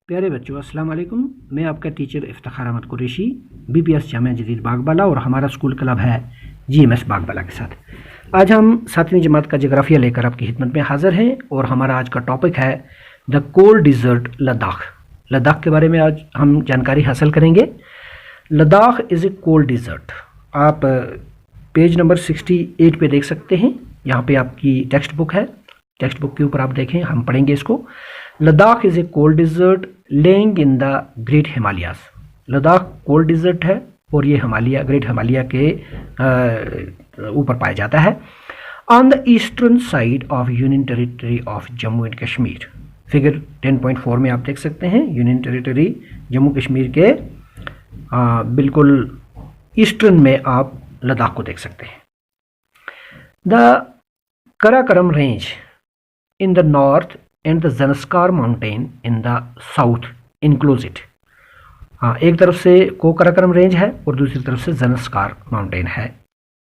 प्यारे बच्चों, अस्सलाम वालेकुम। मैं आपका टीचर इफ्तिखार अहमद कुरैशी, बीपीएस जामिया जदीद बागबाला, और हमारा स्कूल क्लब है जीएमएस बागबाला के साथ। आज हम 7वीं जमात का जोग्राफिया लेकर आपकी खिदमत में हाजिर हैं और हमारा आज का टॉपिक है the cold desert Ladakh. Ladakh के बारे में आज हम जानकारी हासिल करेंगे। Ladakh is a cold desert. आप पेज नंबर 68 पे देख सकते हैं। यहाँ पे आपकी टेक्स्ट बुक है, टेक्स्ट बुक के ऊपर आप देखें, हम पढ़ेंगे इसको। Ladakh is a cold desert lying in the great Himalayas. Ladakh cold desert है और ये हिमालय, ग्रेट हिमालय के ऊपर पाया जाता है। On the eastern side of union territory of Jammu and Kashmir. Figure 10.4 में आप देख सकते हैं यूनियन टेरिटरी जम्मू कश्मीर के बिल्कुल ईस्टर्न में आप लद्दाख को देख सकते हैं। The Karakoram range in the north and the Zanskar mountain in the south enclose it। हाँ, एक तरफ से कराकोरम रेंज है और दूसरी तरफ से ज़नस्कार माउंटेन है,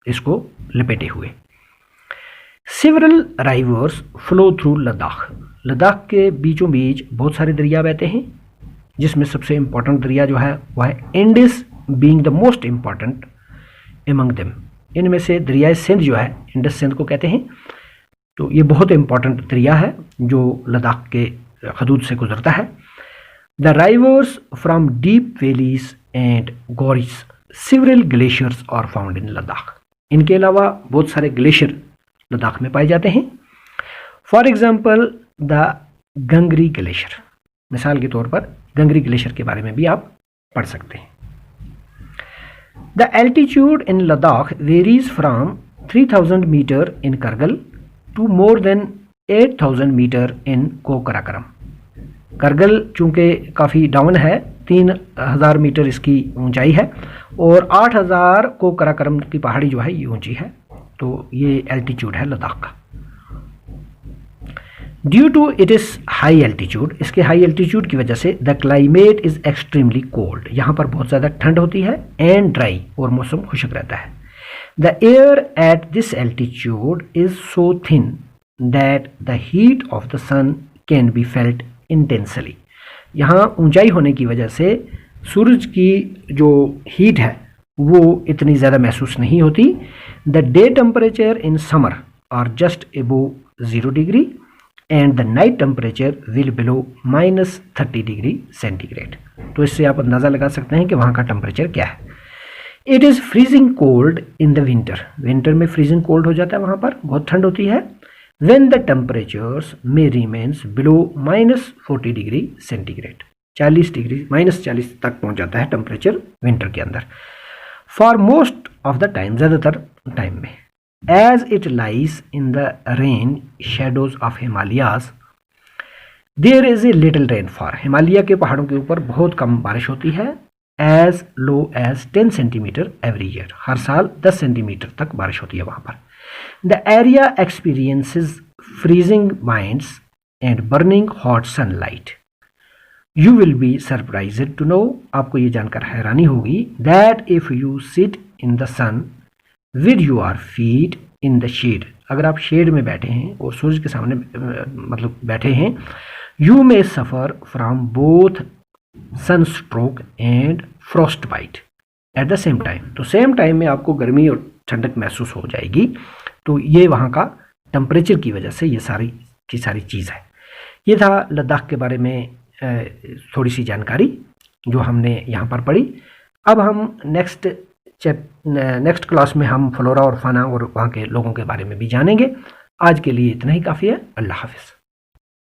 इसको लपेटे हुए। Several rivers flow through Ladakh. Ladakh के बीचों बीच बहुत सारे दरिया बहते हैं, जिसमें सबसे इम्पोर्टेंट दरिया जो है वह है Indus, being the most important among them. इनमें से दरियाए सिंध जो है, इंडस सिंध को कहते हैं, तो ये बहुत इंपॉर्टेंट दरिया है जो लद्दाख के हदूद से गुजरता है। The rivers from deep valleys and gorges, several glaciers are found in Ladakh. इनके अलावा बहुत सारे ग्लेशियर लद्दाख में पाए जाते हैं। फॉर एग्जाम्पल द गंगरी ग्लेशियर, मिसाल के तौर पर गंगरी ग्लेशियर के बारे में भी आप पढ़ सकते हैं। The altitude in Ladakh varies from 3000 metre in Kargil to more than 8000 metre in Karakoram. Kargil चूँकि काफ़ी डाउन है, 3000 मीटर इसकी ऊंचाई है और 8000 कराकोरम की पहाड़ी जो है ये ऊंची है, तो ये एल्टीट्यूड है लद्दाख का। Due to it is high altitude, इसके हाई एल्टीट्यूड की वजह से the climate is extremely cold. यहाँ पर बहुत ज़्यादा ठंड होती है एंड ड्राई, और मौसम खुशक रहता है। The air at this altitude is so thin that the heat of the sun can be felt intensely। यहाँ ऊंचाई होने की वजह से सूरज की जो हीट है वो इतनी ज़्यादा महसूस नहीं होती। The day temperature in summer are just above 0 degree and the night temperature will below -30 degree centigrade. तो इससे आप अंदाज़ा लगा सकते हैं कि वहाँ का टेम्परेचर क्या है। It is freezing cold in the winter. Winter में फ्रीजिंग कोल्ड हो जाता है, वहाँ पर बहुत ठंड होती है। When the temperatures may remains below -40 degree centigrade, 40 degree -40 तक पहुँच जाता है टेम्परेचर विंटर के अंदर। For most of the time, ज़्यादातर टाइम में, as it lies in the rain shadows of Himalayas there is a little rainfall. Himalaya के पहाड़ों के ऊपर बहुत कम बारिश होती है। As low as 10 centimetre every year, हर साल 10 सेंटीमीटर तक बारिश होती है वहाँ पर। The area experiences freezing winds and burning hot sunlight. You will be surprised to know, आपको ये जानकर हैरानी होगी, that if you sit in the sun with your feet in the shade. अगर आप शेड में बैठे हैं और सूरज के सामने मतलब बैठे हैं, you may suffer from both sunstroke and frostbite at the same time. तो सेम टाइम में आपको गर्मी और ठंडक महसूस हो जाएगी। तो ये वहाँ का टेम्परेचर की वजह से ये सारी की सारी चीज़ है। ये था लद्दाख के बारे में थोड़ी सी जानकारी जो हमने यहाँ पर पढ़ी। अब हम नेक्स्ट क्लास में हम फ्लोरा और फाना और वहाँ के लोगों के बारे में भी जानेंगे। आज के लिए इतना ही काफ़ी है। अल्लाह हाफिज़।